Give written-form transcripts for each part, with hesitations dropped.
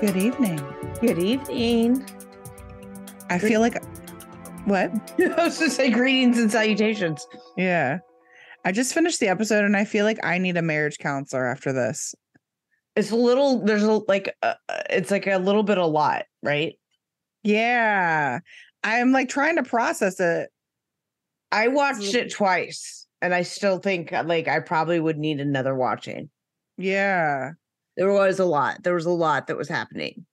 Good evening. Good evening. I feel like, what? I was to say greetings and salutations. Yeah. I just finished the episode and I feel like I need a marriage counselor after this. It's a little, it's like a little bit a lot, right? Yeah. I'm like trying to process it. I watched it twice and I still think like I probably would need another watching. Yeah. There was a lot. There was a lot that was happening.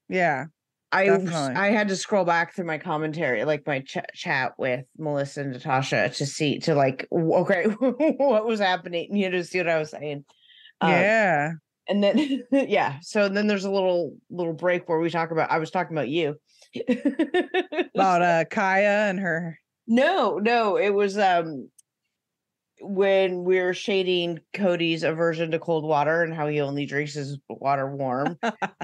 Yeah. I Definitely. had to scroll back through my commentary, like my chat with Melissa and Natasha to see, to like, okay, what was happening, you know, to see what I was saying. Yeah. And then, yeah. So then there's a little break where I was talking about you. About Kaya and her. No, it was when we were shading Kody's aversion to cold water and how he only drinks his water warm.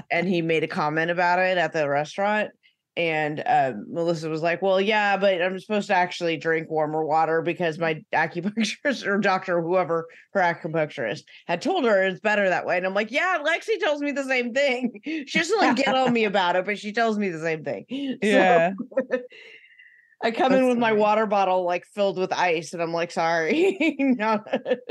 And he made a comment about it at the restaurant. And Melissa was like, well, yeah, but I'm supposed to actually drink warmer water because my acupuncturist or doctor, whoever her acupuncturist, had told her it's better that way. And I'm like, yeah, Lexi tells me the same thing. She doesn't like get on me about it, but she tells me the same thing. Yeah. So I come in with my water bottle like filled with ice and I'm like, sorry. No.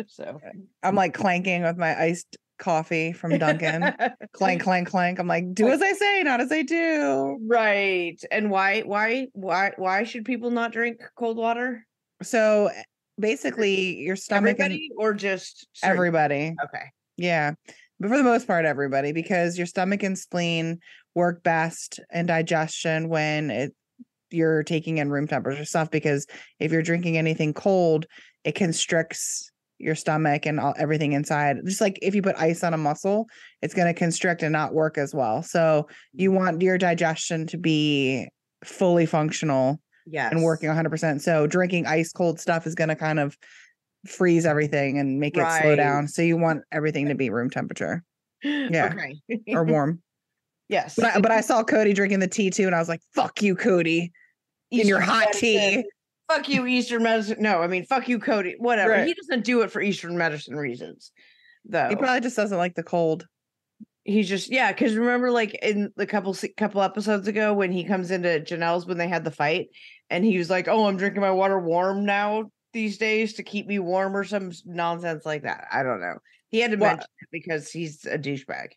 So I'm like clanking with my iced coffee from Dunkin'. Clank, clank, clank. I'm like, do as I say, not as I do. Right. And why should people not drink cold water? So basically your stomach Everybody or just certain? Everybody. Okay. Yeah. But for the most part, everybody, because your stomach and spleen work best in digestion when you're taking in room temperature stuff, because if you're drinking anything cold, it constricts your stomach and everything inside. Just like if you put ice on a muscle, it's going to constrict and not work as well. So you want your digestion to be fully functional and working 100%. So drinking ice cold stuff is going to kind of freeze everything and make it slow down. So you want everything to be room temperature. Yeah. Okay. Or warm. Yes. But I saw Kody drinking the tea too, and I was like, fuck you, Kody. In your hot tea. Fuck you, Eastern medicine. No, I mean, fuck you, Kody. Whatever. Right. He doesn't do it for Eastern medicine reasons, though. He probably just doesn't like the cold. He's just, yeah, because remember, like in the couple episodes ago when he comes into Janelle's when they had the fight, and he was like, "Oh, I'm drinking my water warm now these days to keep me warm," or some nonsense like that. I don't know. He had to mention it because he's a douchebag.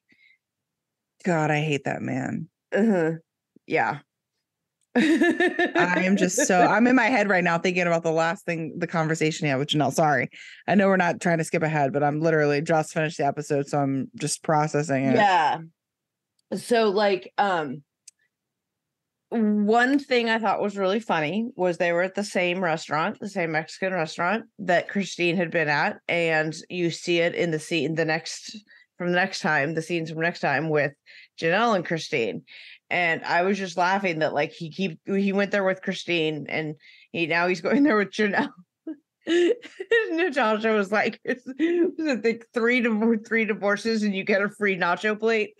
God, I hate that man. Yeah. I'm in my head right now thinking about the conversation he had with Janelle. Sorry. I know we're not trying to skip ahead, but I'm literally just finished the episode, so I'm just processing it. Yeah. So like, one thing I thought was really funny was they were at the same restaurant, the same Mexican restaurant that Christine had been at, and you see it in the scene the scenes from next time with Janelle and Christine. And I was just laughing that like he went there with Christine and he's going there with Janelle. Natasha was like, was it like three divorces and you get a free nacho plate?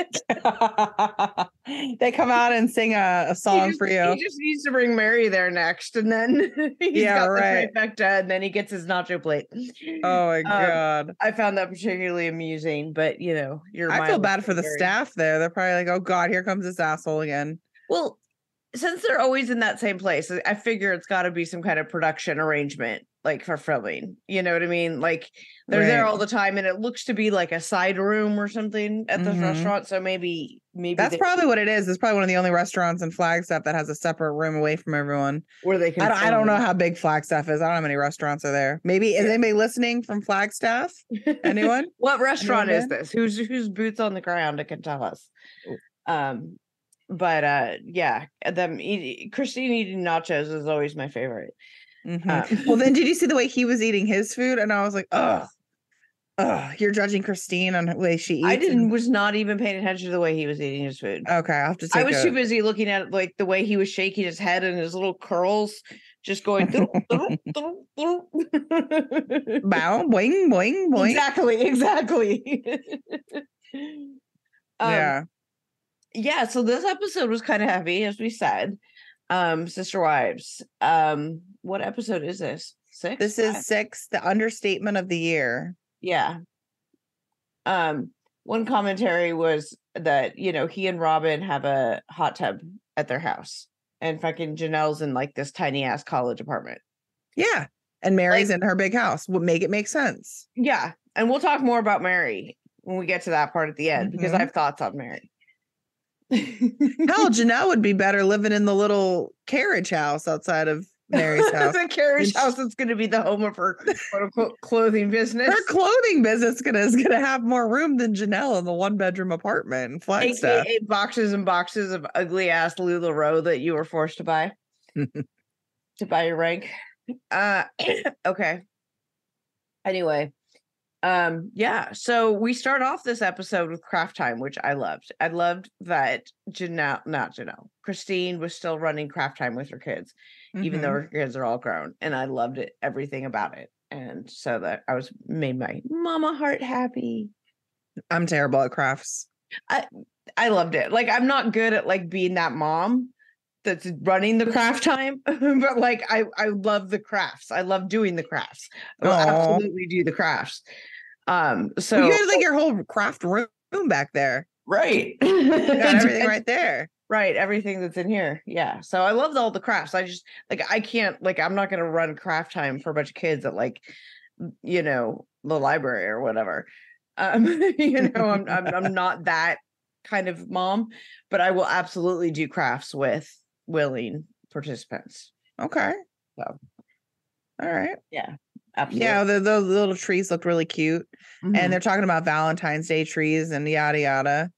They come out and sing a song for you. He just needs to bring Meri there next, and then he's got the trifecta, and then he gets his nacho plate. Oh my God. I found that particularly amusing, but you know, I feel bad for the staff there. They're probably like, oh God, here comes this asshole again. Well, since they're always in that same place, I figure it's got to be some kind of production arrangement, like for filming. You know what I mean? Like they're there all the time, and it looks to be like a side room or something at this restaurant. So maybe that's probably what it is. It's probably one of the only restaurants in Flagstaff that has a separate room away from everyone. Where they can. I don't know how big Flagstaff is. I don't know how many restaurants are there. Maybe is anybody listening from Flagstaff? Anyone? What restaurant is this? Who's boots on the ground that can tell us? But yeah, Christine eating nachos is always my favorite. Well, then did you see the way he was eating his food? And I was like, ugh, you're judging Christine on the way she eats. Was not even paying attention to the way he was eating his food. Okay, I'll have to I was too busy looking at like the way he was shaking his head and his little curls just going bow, boing, boing, boing. Exactly. Yeah, so this episode was kind of heavy, as we said. Sister Wives. What episode is this? 6? This is 6, the understatement of the year. Yeah. one commentary was that, you know, he and Robyn have a hot tub at their house, and fucking Janelle's in like this tiny ass college apartment. Yeah. And Meri's Like, in her big house. Would make it make sense. yeah. And we'll talk more about Meri when we get to that part at the end, because I have thoughts on Meri. Hell, Janelle would be better living in the little carriage house outside of Meri's house. The carriage house that's going to be the home of her quote unquote clothing business. Her clothing business is gonna have more room than Janelle in the 1-bedroom apartment in Flagstaff. AKA boxes and boxes of ugly ass LuLaRoe that you were forced to buy to buy your rank. Okay. Anyway, yeah. So we start off this episode with craft time, which I loved. I loved that Christine was still running craft time with her kids, even though her kids are all grown, and I loved it, everything about it. And so that made my mama heart happy. I'm terrible at crafts. I loved it. Like, I'm not good at like being that mom that's running the craft time, but like I love the crafts. I love doing the crafts. I will absolutely do the crafts. So you had like your whole craft room back there, right? You got everything right there, right? Everything that's in here, yeah. So I loved all the crafts. I just like I can't like I'm not gonna run craft time for a bunch of kids at like, you know, the library or whatever. You know, I'm not that kind of mom, but I will absolutely do crafts with willing participants. Okay. So, all right. Yeah. Absolutely. Yeah, those little trees looked really cute. And they're talking about Valentine's Day trees and yada yada.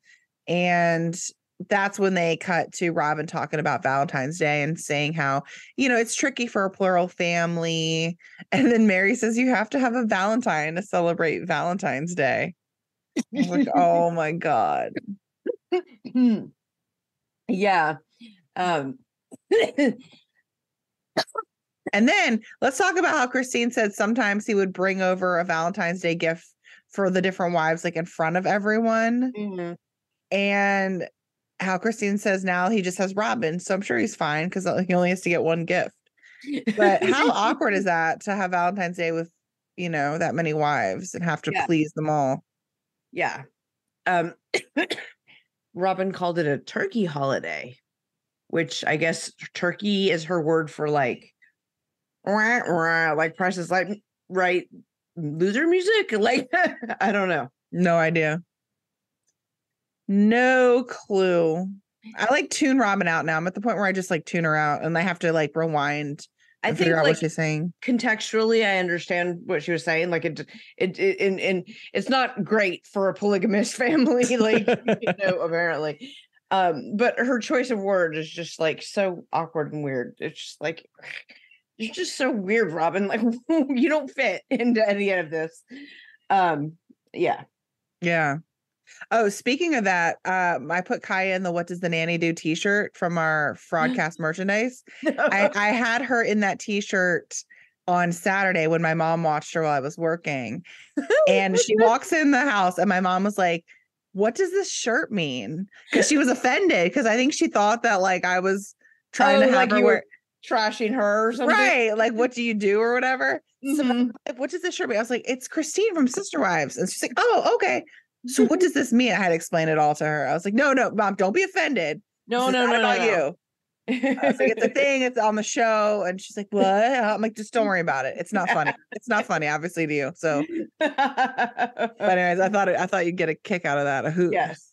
And that's when they cut to Robyn talking about Valentine's Day and saying how, you know, it's tricky for a plural family. And then Meri says you have to have a Valentine to celebrate Valentine's Day. I was like, oh my God. Yeah. And then let's talk about how Christine said sometimes he would bring over a Valentine's Day gift for the different wives, like in front of everyone. And how Christine says now he just has Robyn. So I'm sure he's fine because he only has to get one gift. But how awkward is that to have Valentine's Day with, you know, that many wives and have to please them all? Yeah. Robyn called it a turkey holiday, which I guess turkey is her word for like Price is like right loser music. Like I don't know. No idea. No clue. I like tune Robyn out now. I'm at the point where I just like tune her out and I have to like rewind and figure out what she's saying. Contextually, I understand what she was saying. Like it's not great for a polygamous family, like you know, apparently. But her choice of word is just like so awkward and weird. It's just like you're just so weird, Robyn. Like you don't fit into any of this. Yeah. Oh, speaking of that, I put Kaya in the "What Does the Nanny Do" t-shirt from our Fraudcast merchandise. I had her in that t-shirt on Saturday when my mom watched her while I was working. And she walks in the house and my mom was like, "What does this shirt mean?" Because she was offended because I think she thought that like I was trying to have her wear trashing her or something. Right. Like, what do you do or whatever? So like, what does this shirt mean? I was like, it's Christine from Sister Wives. And she's like, oh, okay. So what does this mean? I had to explain it all to her. I was like, no, Mom, don't be offended. No, about you. I was like, it's a thing. It's on the show. And she's like, what? I'm like, just don't worry about it. It's not funny. It's not funny, obviously, to you. So, but anyways, I thought you'd get a kick out of that. Yes.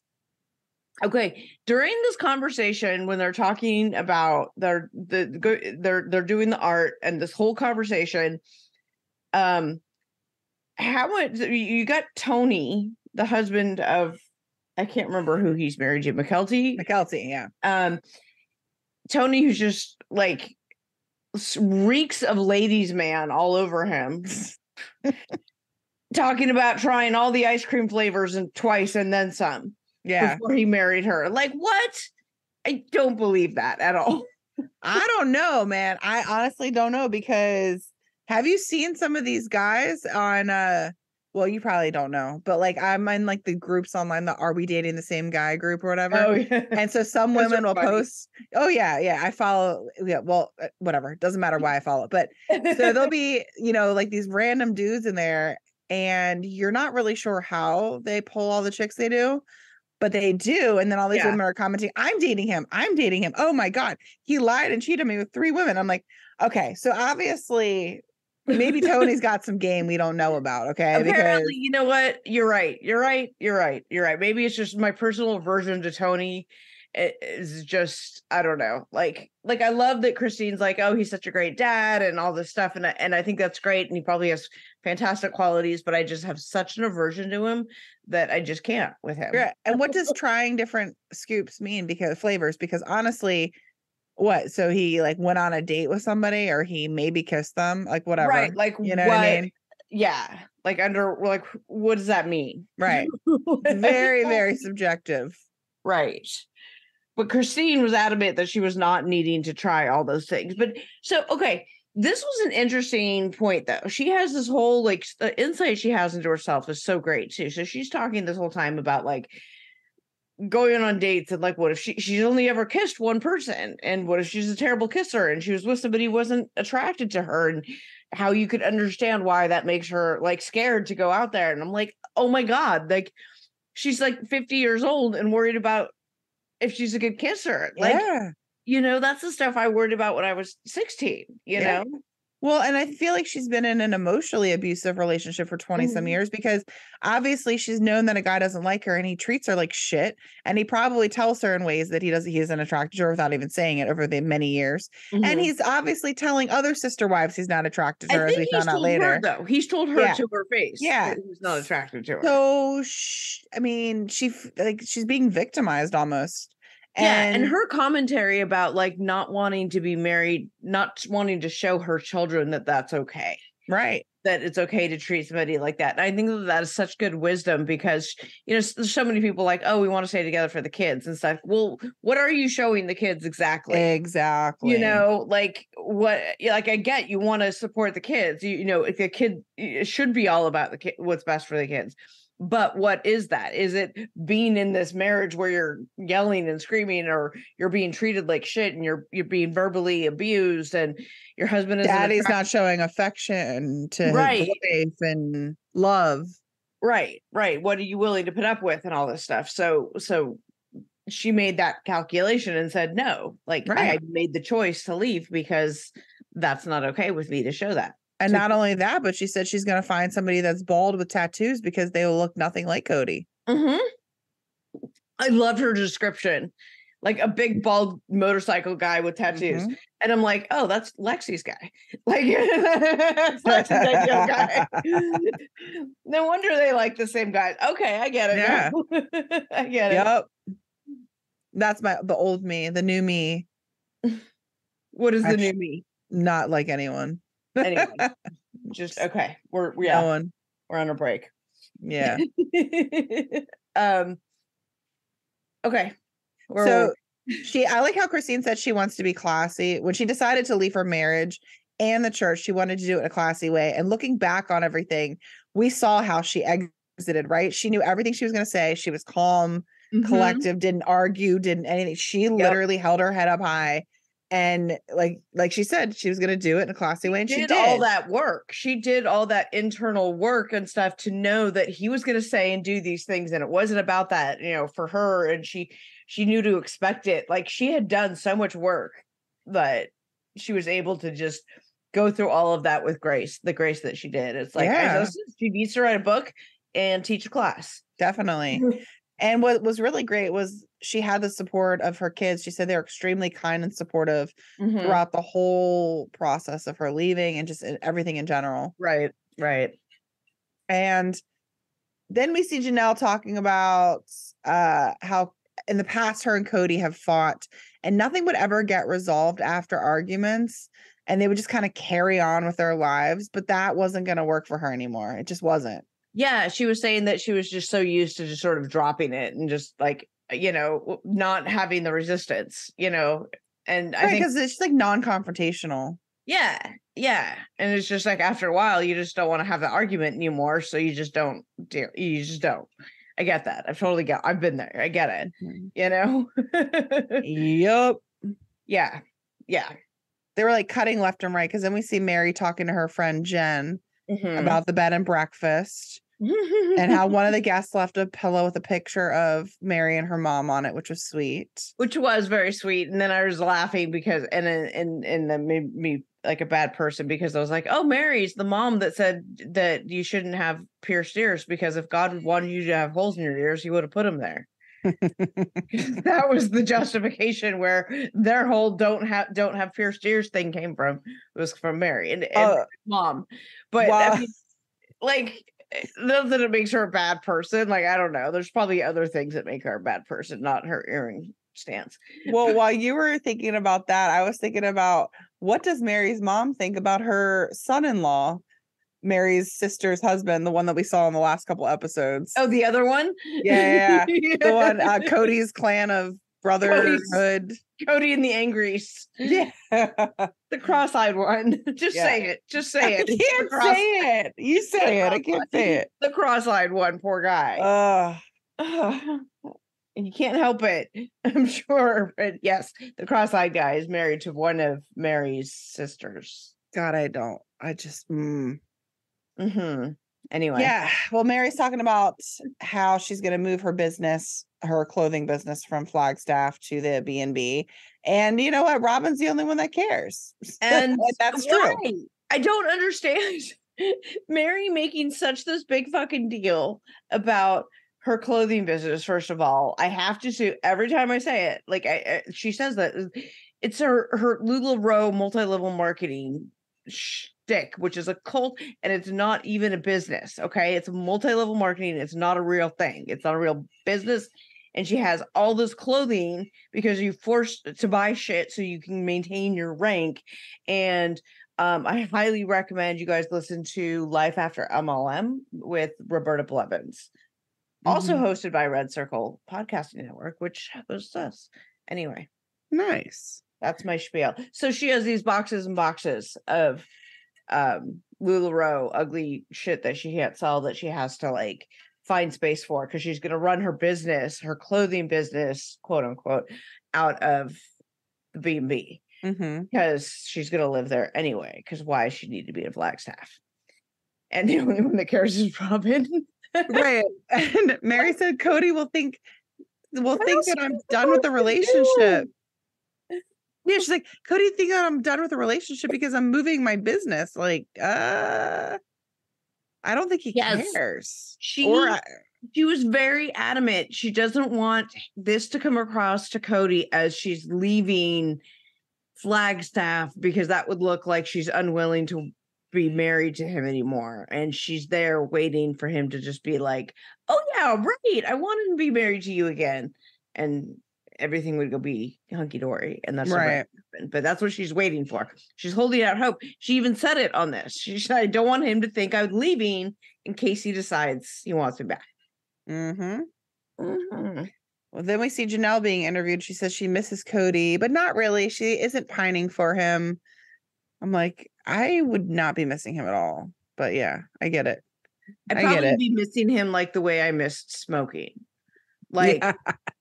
Okay. During this conversation, when they're talking about they're doing the art and this whole conversation, how much you got Tony, the husband of, I can't remember who he's married to, McKelty, yeah. Tony, who's just like reeks of ladies' man all over him, talking about trying all the ice cream flavors and twice and then some. Yeah. Before he married her. Like, what? I don't believe that at all. I don't know, man. I honestly don't know because have you seen some of these guys on well, you probably don't know, but like I'm in like the groups online, the Are We Dating the Same Guy group or whatever. Oh, yeah. And so some women will post, oh yeah, I follow, well, whatever. It doesn't matter why I follow, but so there'll be, you know, like these random dudes in there and you're not really sure how they pull all the chicks they do, but they do. And then all these Yeah. women are commenting, I'm dating him. I'm dating him. Oh my God. He lied and cheated me with 3 women. I'm like, okay, so obviously maybe Tony's got some game we don't know about. Okay. Because Apparently, you know what? You're right. Maybe it's just my personal aversion to Tony is just, I don't know. Like I love that Christine's like, oh, he's such a great dad and all this stuff. And I think that's great. And he probably has fantastic qualities, but I just have such an aversion to him that I just can't with him. yeah. And what does trying different scoops mean? Because flavors, because honestly, what? So he like went on a date with somebody or he maybe kissed them, like whatever. Right. Like, you know what? what I mean? Yeah. Like what does that mean? Right. It's very, very subjective. Right. But Christine was adamant that she was not needing to try all those things. But so, okay, this was an interesting point, though. She has this whole, like, the insight she has into herself is so great, too. So she's talking this whole time about, like, going on dates and, like, what if she's only ever kissed one person? And what if she's a terrible kisser and she was with somebody who wasn't attracted to her? And how you could understand why that makes her, like, scared to go out there. And I'm like, oh, my God. Like, she's, like, 50 years old and worried about if she's a good kisser. Like, Yeah. you know, that's the stuff I worried about when I was 16, you Yeah. know? Well, and I feel like she's been in an emotionally abusive relationship for 20 some years because obviously she's known that a guy doesn't like her and he treats her like shit. And he probably tells her in ways that he isn't attracted to her without even saying it over the many years. And he's obviously telling other sister wives he's not attracted to her, as we found out later. Though. He's told her to her face. Yeah. He's not attracted to her. So, I mean, she's being victimized almost. And her commentary about like not wanting to be married, not wanting to show her children that that's okay. Right. That it's okay to treat somebody like that. And I think that is such good wisdom because, you know, there's so many people like, oh, we want to stay together for the kids and stuff. Well, what are you showing the kids exactly? Exactly. You know, like what, like I get you want to support the kids. You know, if the kid, it should be all about the kid, what's best for the kids. But what is that? Is it being in this marriage where you're yelling and screaming or you're being treated like shit and you're being verbally abused and your husband is daddy's not showing affection to his wife and love. Right. What are you willing to put up with and all this stuff? So she made that calculation and said, no, like I made the choice to leave because that's not okay with me to show that. And not only that, but she said she's going to find somebody that's bald with tattoos because they will look nothing like Kody. I loved her description. Like a big bald motorcycle guy with tattoos. And I'm like, oh, that's Lexi's guy. Like, that's Lexi's ideal guy. No wonder they like the same guys. Okay, I get it. Yeah. I get it. Yep. That's the old me, the new me. What is the new me? Not like anyone. Anyway, just okay. We're on a break. Yeah. Okay. So I like how Christine said she wants to be classy. When she decided to leave her marriage and the church, she wanted to do it in a classy way. And looking back on everything, we saw how she exited, right? She knew everything she was going to say. She was calm, collective, didn't argue, didn't anything. She literally held her head up high. And like she said, she was going to do it in a classy way. And she did all that work. She did all that internal work and stuff to know that he was going to say and do these things. And it wasn't about that, you know, for her. And she knew to expect it. Like she had done so much work that she was able to just go through all of that with grace, the grace that she did. It's like, she needs to write a book and teach a class. Definitely. And what was really great was she had the support of her kids. She said they were extremely kind and supportive throughout the whole process of her leaving and just everything in general. Right. And then we see Janelle talking about how in the past her and Kody have fought and nothing would ever get resolved after arguments. And they would just kind of carry on with their lives. But that wasn't going to work for her anymore. It just wasn't. Yeah, she was saying that she was just so used to just sort of dropping it and just like, you know, not having the resistance, you know, and I think because it's just like non-confrontational. Yeah. And it's just like after a while, you just don't want to have the argument anymore. So you just don't I get that. I've been there. I get it. You know? Yep. Yeah. They were like cutting left and right because then we see Meri talking to her friend Jen about the bed and breakfast. And how one of the guests left a pillow with a picture of Meri and her mom on it, which was sweet. Which was very sweet. And then I was laughing because, and that made me like a bad person, because I was like, oh, Mary's the mom that said that you shouldn't have pierced ears, because if God wanted you to have holes in your ears, he would have put them there. That was the justification where their whole don't have pierced ears thing came from. It was from Meri and mom. But I mean, like, not that it makes her a bad person. Like, I don't know. There's probably other things that make her a bad person, not her earring stance. Well, while you were thinking about that, I was thinking about, what does Meri's mom think about her son-in-law, Meri's sister's husband, the one that we saw in the last couple epissodes? Oh, the other one? Yeah. The one, Kody's clan of brotherhood. Kody and the Angries. Yeah. The cross-eyed one. Just say it. Just say it. I can't say it. You say it. I can't say it. The cross-eyed one, poor guy. You can't help it, I'm sure. But yes, the cross-eyed guy is married to one of Meri's sisters. God, I don't. I just. Anyway. Yeah. Well, Meri's talking about how she's going to move her business, her clothing business, from Flagstaff to the B&B. And you know what? Robyn's the only one that cares. And that's true. I don't understand Meri making such this big fucking deal about her clothing business. First of all, I have to say, every time I say it, like she says that it's her LuLaRoe multi-level marketing shtick, which is a cult, and it's not even a business. Okay, it's multi-level marketing. It's not a real thing. It's not a real business. And she has all this clothing because you forced to buy shit so you can maintain your rank. And I highly recommend you guys listen to Life After MLM with Roberta Blevins, also hosted by Red Circle Podcasting Network, which hosts us. Anyway, nice. That's my spiel. So she has these boxes and boxes of LuLaRoe ugly shit that she can't sell, that she has to like find space for, because she's going to run her business, her clothing business, quote unquote, out of the B&B, because she's going to live there anyway. Because why she need to be in Flagstaff? And the only one that cares is Robyn. Right. And Meri said Kody will think that I'm done with the relationship. Yeah, she's like, Kody think that I'm done with the relationship because I'm moving my business. Like, I don't think he cares. She was very adamant. She doesn't want this to come across to Kody as she's leaving Flagstaff, because that would look like she's unwilling to be married to him anymore. And she's there waiting for him to just be like, oh yeah, right, I wanted to be married to you again. And everything would go be hunky-dory. And that's right. But that's what she's waiting for. She's holding out hope. She even said it on this. She said, I don't want him to think I'm leaving in case he decides he wants me back. Well, then we see Janelle being interviewed. She says she misses Kody, but not really. She isn't pining for him. I'm like, I would not be missing him at all. But yeah, I get it. I'd probably be missing him like the way I missed smoking. Like,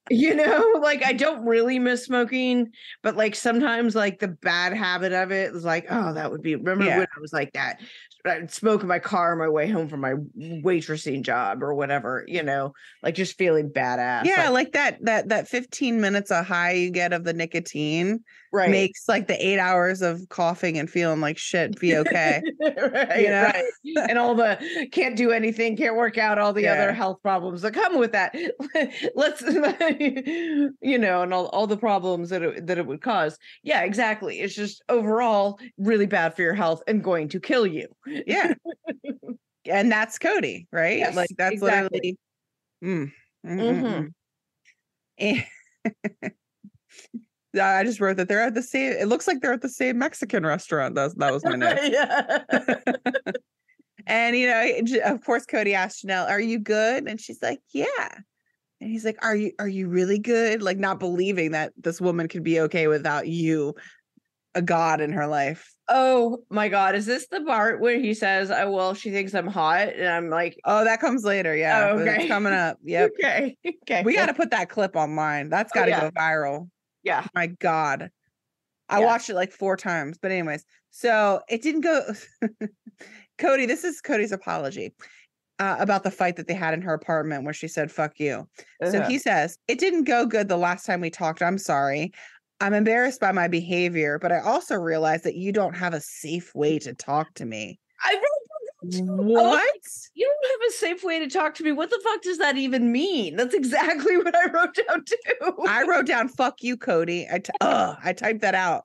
you know, like I don't really miss smoking, but like sometimes like the bad habit of it is like, oh, that would be, remember when I was like that? I'd smoke in my car on my way home from my waitressing job or whatever, you know, like just feeling badass. Yeah, like that 15 minutes of high you get of the nicotine makes like the 8 hours of coughing and feeling like shit be okay. Right. And all the can't do anything, can't work out, all the other health problems that come with that. Let's, you know, and all the problems that it would cause. Yeah, exactly. It's just overall really bad for your health and going to kill you. Yeah. And that's Kody, right? Yes, like that's exactly. literally And I just wrote that they're at the same, it looks like they're at the same Mexican restaurant. That was my note. And you know, of course Kody asked Janelle, are you good? And she's like, yeah. And he's like, are you really good? Like, not believing that this woman could be okay without you, a god in her life. Oh my God. Is this the part where he says, oh, well, she thinks I'm hot? And I'm like, oh, that comes later. Yeah. Oh, okay. It's coming up. Yep. Okay. We got to put that clip online. That's got to go viral. Yeah. My God. I watched it like 4 times, but anyways, so it didn't go, Kody, this is Kody's apology about the fight that they had in her apartment where she said, fuck you. So he says, it didn't go good the last time we talked. I'm sorry. I'm embarrassed by my behavior, but I also realized that you don't have a safe way to talk to me. I wrote down too. What? You don't have a safe way to talk to me. What the fuck does that even mean? That's exactly what I wrote down too. I wrote down, fuck you, Kody. I typed that out.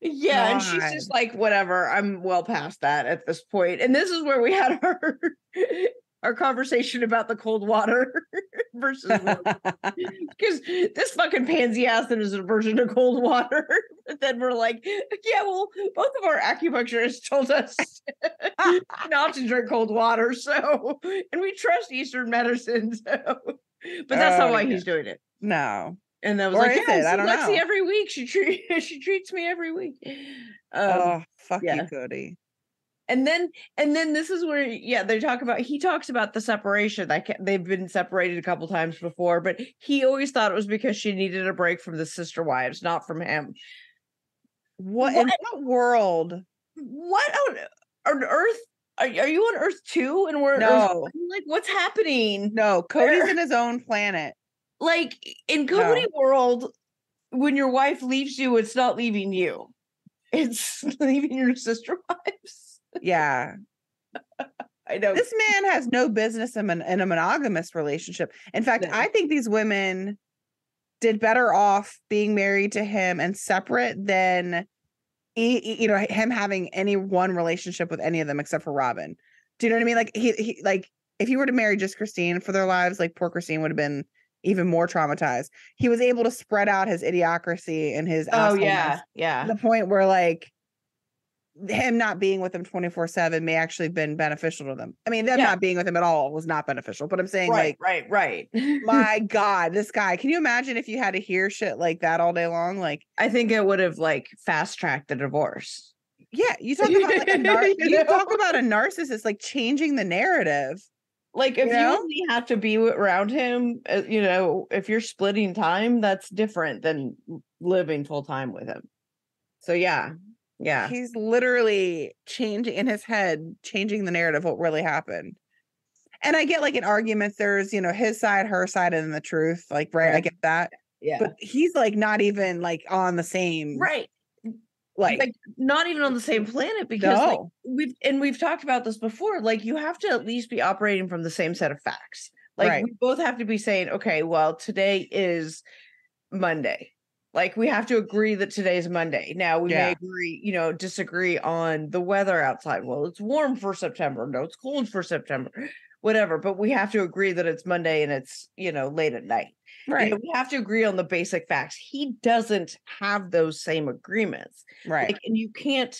Yeah, and she's just like, whatever, I'm well past that at this point. And this is where we had our conversation about the cold water versus because this fucking pansy acid is a version of cold water. But then we're like, yeah, well, both of our acupuncturists told us not to drink cold water. So, and we trust Eastern medicine. So, but that's not why he's doing it. No. And I was or like, is it? I don't Lexi know. every week. She treats me every week. Fuck you, Kody. And then this is where they talk about, he talks about the separation. They've been separated a couple times before, but he always thought it was because she needed a break from the sister wives, not from him. What in what world? What on earth? Are you on Earth 2? And we're no. Like, what's happening? No, Cody's in his own planet. Like in Kody world, when your wife leaves you, it's not leaving you. It's leaving your sister wives. Yeah. I know. This man has no business in a monogamous relationship. In fact, I think these women did better off being married to him and separate than him having any one relationship with any of them except for Robyn. Do you know what I mean? Like he like if he were to marry just Christine for their lives, like poor Christine would have been even more traumatized. He was able to spread out his idiocracy and his to the point where like him not being with them 24/7 may actually have been beneficial to them. I mean, them not being with him at all was not beneficial, but I'm saying right. My God, this guy, can you imagine if you had to hear shit like that all day long? Like, I think it would have like fast tracked the divorce. Yeah. You talk about like you talk about a narcissist, like changing the narrative. Like if you only have to be around him, if you're splitting time, that's different than living full time with him. So yeah. He's literally changing in his head, changing the narrative, what really happened. And I get like in arguments, there's, his side, her side, and the truth. Like, right. I get that. Yeah. But he's like not even like on the same. Right. Like not even on the same planet because we've talked about this before. Like you have to at least be operating from the same set of facts. Like we both have to be saying, okay, well, today is Monday. Like we have to agree that today's Monday. Now we may agree, disagree on the weather outside. Well, it's warm for September. No, it's cold for September. Whatever. But we have to agree that it's Monday and it's, late at night. Right. We have to agree on the basic facts. He doesn't have those same agreements. Right. And you can't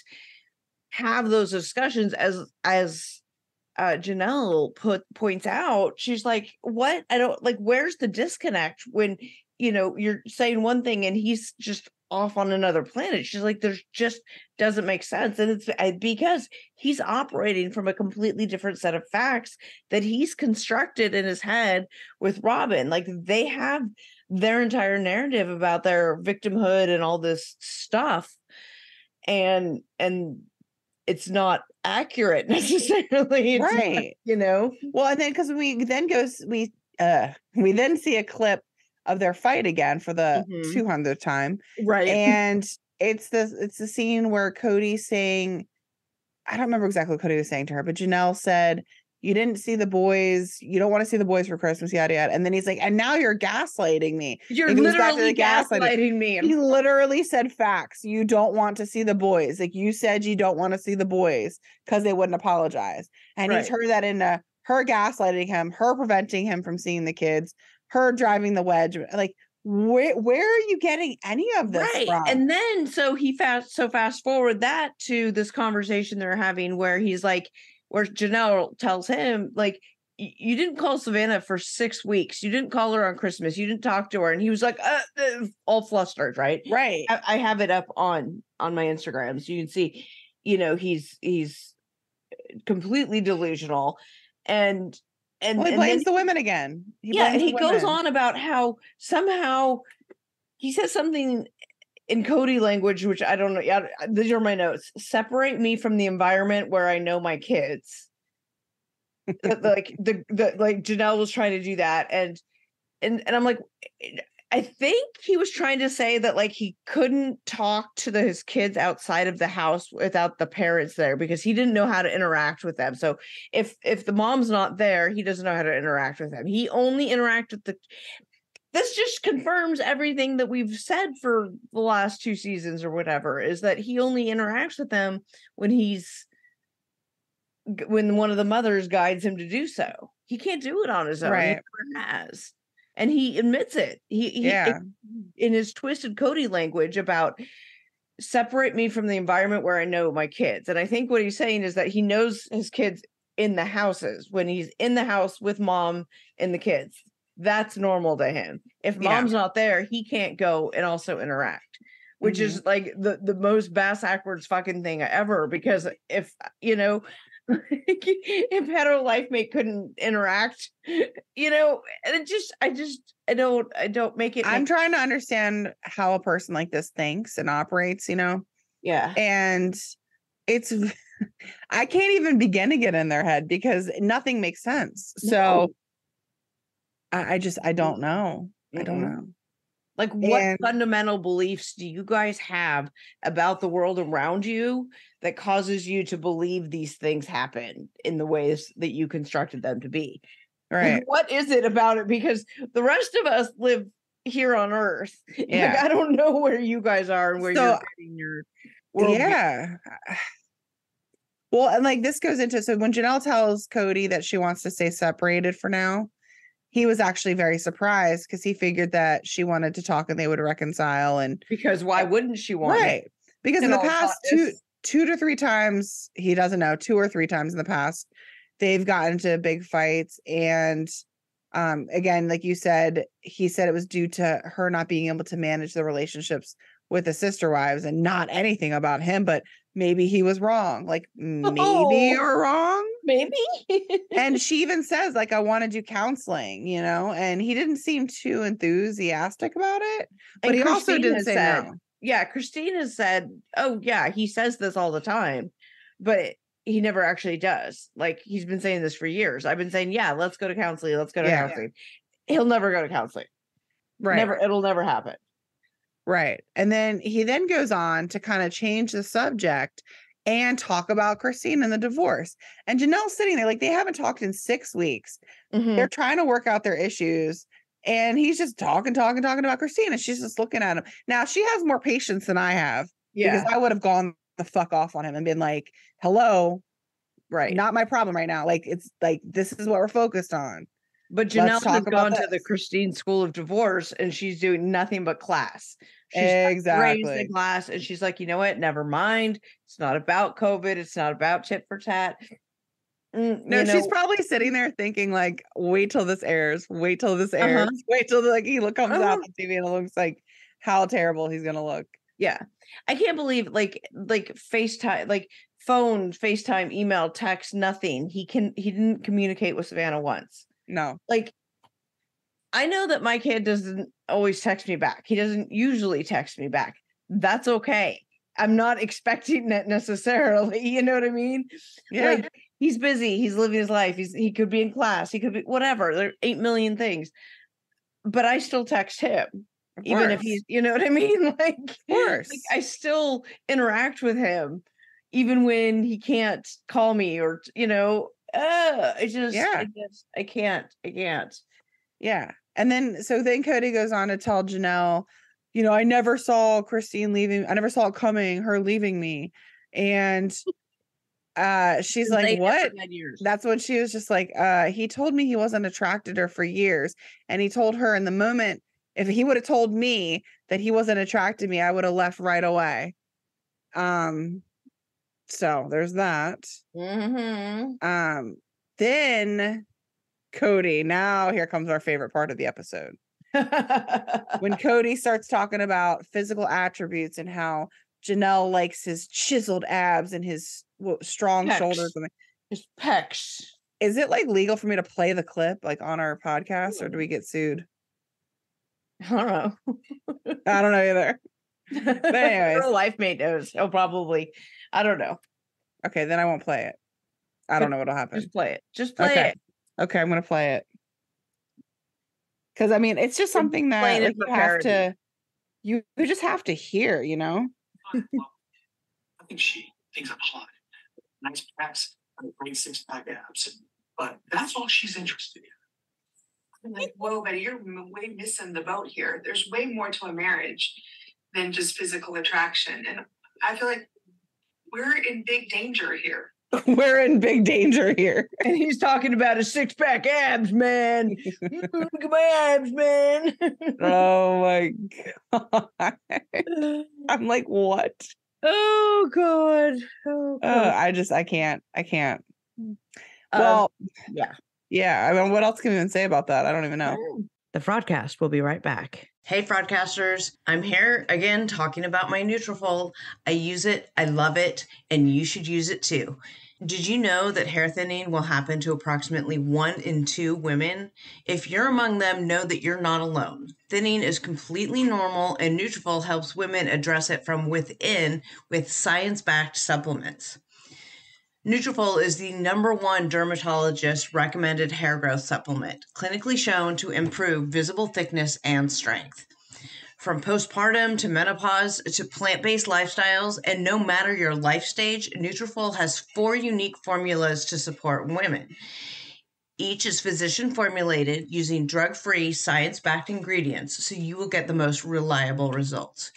have those discussions as Janelle points out. She's like, what? I don't like, where's the disconnect when, you're saying one thing and he's just off on another planet. She's like, there's just doesn't make sense. And it's because he's operating from a completely different set of facts that he's constructed in his head with Robyn. Like they have their entire narrative about their victimhood and all this stuff. And it's not accurate necessarily. Right. Not, Well, and then because we then see a clip of their fight again for the 200th time. Right. And it's the scene where Kody's saying, I don't remember exactly what Kody was saying to her, but Janelle said, you didn't see the boys. You don't want to see the boys for Christmas, yada, yada. And then he's like, and now you're gaslighting me. You're literally gaslighting me. He literally said facts. You don't want to see the boys. Like you said, you don't want to see the boys because they wouldn't apologize. And he's heard that into her gaslighting him, her preventing him from seeing the kids, her driving the wedge. Like, where are you getting any of this from? And then fast forward that to this conversation they're having where he's like, where Janelle tells him, like, you didn't call Savannah for 6 weeks. You didn't call her on Christmas. You didn't talk to her. And he was like, all flustered, right? Right. I have it up on my Instagram. So you can see, he's completely delusional. And he blames the women again. He goes on about how somehow he says something in Kody language, which I don't know. Yeah, these are my notes. Separate me from the environment where I know my kids. Like like Janelle was trying to do that, and I'm like, I think he was trying to say that like he couldn't talk to his kids outside of the house without the parents there because he didn't know how to interact with them. So if the mom's not there, he doesn't know how to interact with them. He only interacts with this just confirms everything that we've said for the last 2 seasons or whatever, is that he only interacts with them when when one of the mothers guides him to do so. He can't do it on his own. Right. He never has. And he admits it. He in his twisted Kody language about separate me from the environment where I know my kids. And I think what he's saying is that he knows his kids in the houses when he's in the house with mom and the kids. That's normal to him. If mom's not there, he can't go and also interact, which is like the most bass backwards fucking thing ever. Because if, you know, if hetero life mate couldn't interact, you know, and I don't make it. I'm trying to understand how a person like this thinks and operates, you know? Yeah. And it's, I can't even begin to get in their head because nothing makes sense. So I don't know. I don't know. Like, what fundamental beliefs do you guys have about the world around you that causes you to believe these things happen in the ways that you constructed them to be? Right. Like, what is it about it? Because the rest of us live here on Earth. Yeah. Like, I don't know where you guys are and where you're getting your world. Yeah. Well, and like this goes into, so when Janelle tells Kody that she wants to stay separated for now, he was actually very surprised because he figured that she wanted to talk and they would reconcile. And because why wouldn't she want it? Because in the past two to three times, he doesn't know, 2 or 3 times in the past, they've gotten into big fights. And again, like you said, he said it was due to her not being able to manage the relationships with the sister wives and not anything about him, but maybe he was wrong. Like maybe you're wrong. Maybe. And she even says, like, I want to do counseling, you know, and he didn't seem too enthusiastic about it. But and he Christine also didn't say no. Yeah, Christine has said, oh, yeah, he says this all the time, but he never actually does. Like, he's been saying this for years. I've been saying, yeah, let's go to counseling. Let's go to counseling. He'll never go to counseling. Right. It'll never happen. Right. And then he then goes on to kind of change the subject and talk about Christine and the divorce. And Janelle's sitting there like they haven't talked in 6 weeks. They're trying to work out their issues. And he's just talking about Christine. And she's just looking at him. Now, she has more patience than I have. Yeah. Because I would have gone the fuck off on him and been like, hello. Right. Not my problem right now. Like, it's like, this is what we're focused on. But Janelle has gone to the Christine School of Divorce and she's doing nothing but class. She's raised in class and she's like, you know what? Never mind. It's not about COVID. It's not about tit for tat. No, she's probably sitting there thinking like, wait till this airs. Wait till this airs. Wait till like he comes out on TV and it looks like how terrible he's gonna look. Yeah, I can't believe like FaceTime, like phone, FaceTime, email, text, nothing. He didn't communicate with Savannah once. No, like I know that my kid doesn't always text me back. He doesn't usually text me back. That's okay. I'm not expecting that necessarily. You know what I mean? Yeah. Like, he's busy. He's living his life. He could be in class. He could be whatever. There are 8 million things. But I still text him. Even if he's, you know what I mean? Like, of course. Like, I still interact with him even when he can't call me or, you know, I can't. Yeah. And then Kody goes on to tell Janelle, you know, I never saw Christine leaving. I never saw it coming, her leaving me. And she's like, what? That's when she was just like, he told me he wasn't attracted to her for years. And he told her in the moment, if he would have told me that he wasn't attracted to me, I would have left right away. So there's that. Then Kody, now here comes our favorite part of the episode. When Kody starts talking about physical attributes and how Janelle likes his chiseled abs and his strong shoulders. His pecs. Is it like legal for me to play the clip like on our podcast or do we get sued? I don't know. I don't know either. But anyways. Her life mate knows. He'll probably, I don't know. Okay, then I won't play it. I don't know what'll happen. Just play it. Just play it. Okay, I'm gonna play it. Because I mean, it's just something that like, you just have to hear, you know? I think she thinks I'm hot. Nice pecs, great six-pack abs. But that's all she's interested in. I'm like, whoa, buddy, you're way missing the boat here. There's way more to a marriage than just physical attraction. And I feel like we're in big danger here. We're in big danger here. And he's talking about his six-pack abs, man. Look at my abs, man. Oh my God. I'm like, what? Oh God. Oh God. I can't. Well, yeah. Yeah. I mean, what else can we even say about that? I don't even know. The Fraudcast will be right back. Hey, Fraudcasters. I'm here again talking about my Nutrafol. I use it. I love it. And you should use it too. Did you know that hair thinning will happen to approximately 1 in 2 women? If you're among them, know that you're not alone. Thinning is completely normal, and Nutrafol helps women address it from within with science-backed supplements. Nutrafol is the #1 dermatologist recommended hair growth supplement, clinically shown to improve visible thickness and strength. From postpartum to menopause to plant-based lifestyles, and no matter your life stage, Nutrafol has 4 unique formulas to support women. Each is physician formulated using drug-free, science-backed ingredients, so you will get the most reliable results.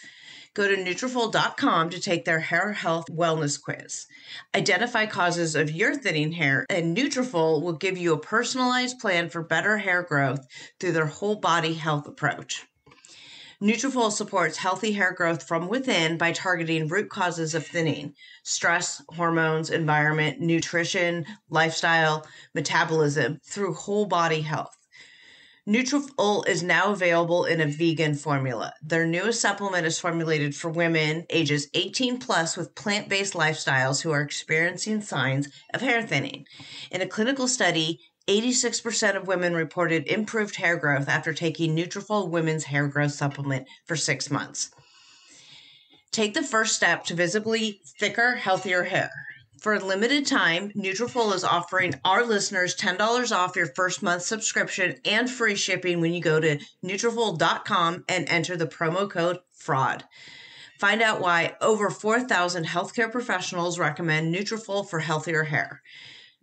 Go to Nutrafol.com to take their hair health wellness quiz. Identify causes of your thinning hair, and Nutrafol will give you a personalized plan for better hair growth through their whole body health approach. Nutrafol supports healthy hair growth from within by targeting root causes of thinning: stress, hormones, environment, nutrition, lifestyle, metabolism, through whole body health. Nutrafol is now available in a vegan formula. Their newest supplement is formulated for women ages 18 plus with plant-based lifestyles who are experiencing signs of hair thinning. In a clinical study, 86% of women reported improved hair growth after taking Nutrafol Women's Hair Growth Supplement for 6 months. Take the first step to visibly thicker, healthier hair. For a limited time, Nutrafol is offering our listeners $10 off your first month subscription and free shipping when you go to Nutrafol.com and enter the promo code FRAUD. Find out why over 4,000 healthcare professionals recommend Nutrafol for healthier hair.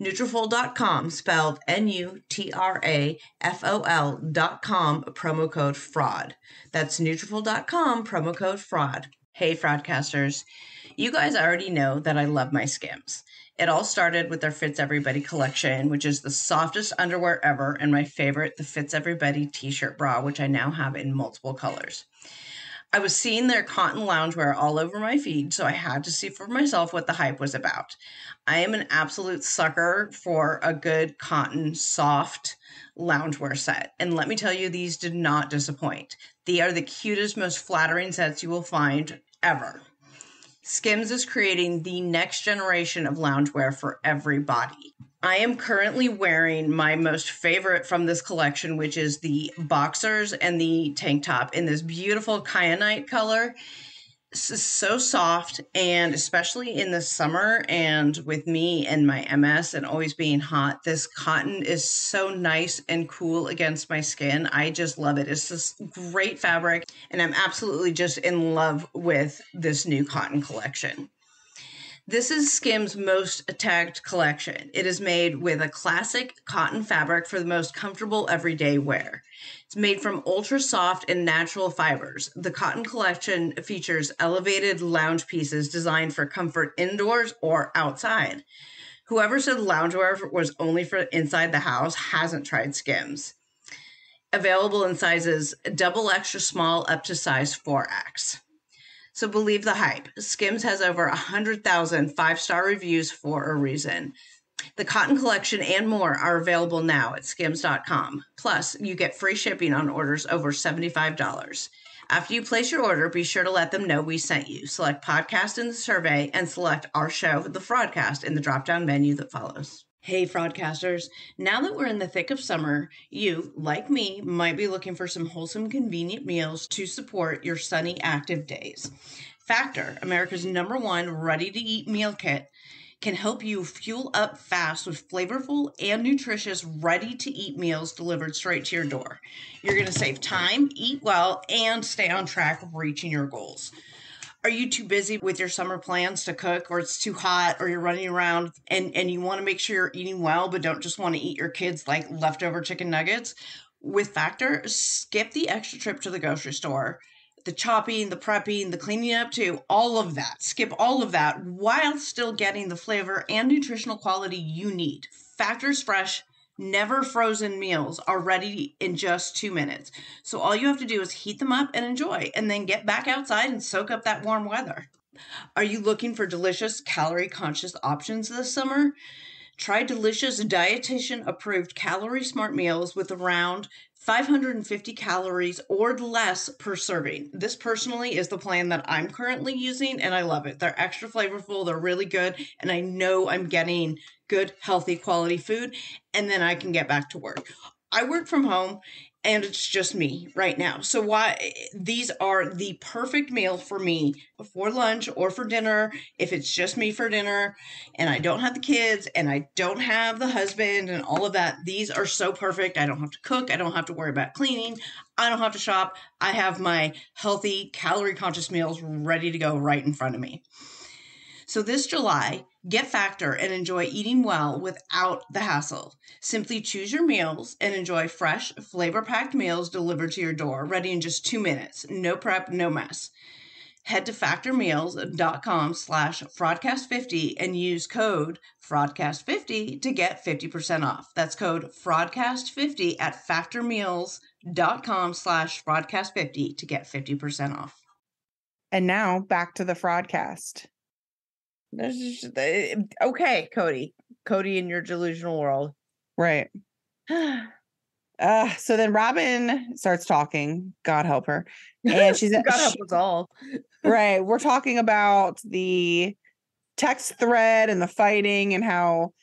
Nutrafol.com, spelled Nutrafol.com, promo code FRAUD. That's Nutrafol.com, promo code FRAUD. Hey, Fraudcasters. You guys already know that I love my SKIMS. It all started with their Fits Everybody collection, which is the softest underwear ever, and my favorite, the Fits Everybody t-shirt bra, which I now have in multiple colors. I was seeing their cotton loungewear all over my feed, so I had to see for myself what the hype was about. I am an absolute sucker for a good cotton, soft loungewear set. And let me tell you, these did not disappoint. They are the cutest, most flattering sets you will find ever. SKIMS is creating the next generation of loungewear for every body. I am currently wearing my most favorite from this collection, which is the boxers and the tank top in this beautiful kyanite color. This is so soft, and especially in the summer and with me and my MS and always being hot, this cotton is so nice and cool against my skin. I just love it. It's this great fabric, and I'm absolutely just in love with this new cotton collection. This is SKIMS' most tagged collection. It is made with a classic cotton fabric for the most comfortable everyday wear. It's made from ultra soft and natural fibers. The cotton collection features elevated lounge pieces designed for comfort indoors or outside. Whoever said loungewear was only for inside the house hasn't tried SKIMS. Available in sizes double extra small up to size 4X. So believe the hype. SKIMS has over 100,000 5-star reviews for a reason. The cotton collection and more are available now at skims.com. Plus, you get free shipping on orders over $75. After you place your order, be sure to let them know we sent you. Select podcast in the survey and select our show, The Fraudcast, in the drop-down menu that follows. Hey, Fraudcasters. Now that we're in the thick of summer, you, like me, might be looking for some wholesome, convenient meals to support your sunny, active days. Factor, America's #1 ready-to-eat meal kit, can help you fuel up fast with flavorful and nutritious ready-to-eat meals delivered straight to your door. You're going to save time, eat well, and stay on track of reaching your goals. Are you too busy with your summer plans to cook, or it's too hot, or you're running around and you want to make sure you're eating well, but don't just want to eat your kids like leftover chicken nuggets? With Factor, skip the extra trip to the grocery store, the chopping, the prepping, the cleaning up too, all of that. Skip all of that while still getting the flavor and nutritional quality you need. Factor's fresh, never frozen meals are ready in just 2 minutes. So all you have to do is heat them up and enjoy, and then get back outside and soak up that warm weather. Are you looking for delicious, calorie-conscious options this summer? Try delicious, dietitian-approved calorie-smart meals with around 550 calories or less per serving. This personally is the plan that I'm currently using, and I love it. They're extra flavorful, they're really good, and I know I'm getting good, healthy, quality food, and then I can get back to work. I work from home, and it's just me right now. So these are the perfect meal for me for lunch or for dinner. If it's just me for dinner and I don't have the kids and I don't have the husband and all of that, these are so perfect. I don't have to cook. I don't have to worry about cleaning. I don't have to shop. I have my healthy, calorie-conscious meals ready to go right in front of me. So this July, get Factor and enjoy eating well without the hassle. Simply choose your meals and enjoy fresh, flavor-packed meals delivered to your door, ready in just 2 minutes. No prep, no mess. Head to factormeals.com/fraudcast50 and use code fraudcast50 to get 50% off. That's code fraudcast50 at factormeals.com/fraudcast50 to get 50% off. And now back to the Fraudcast. Okay, Kody in your delusional world. Right. So then Robyn starts talking, God help her. And she's God help us all. Right. We're talking about the text thread and the fighting and how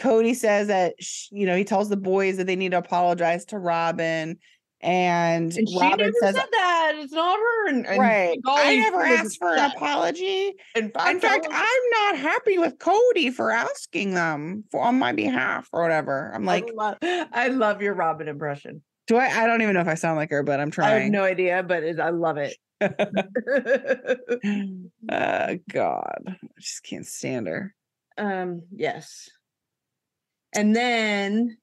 Kody says that, he tells the boys that they need to apologize to Robyn. And she Robyn never says said that. It's not her. And right. I never was asked for an apology. In fact, I'm not happy with Kody for asking them on my behalf or whatever. I'm like, I love your Robyn impression. Do I don't even know if I sound like her, but I'm trying. I have no idea, but I love it. God, I just can't stand her. Yes. And then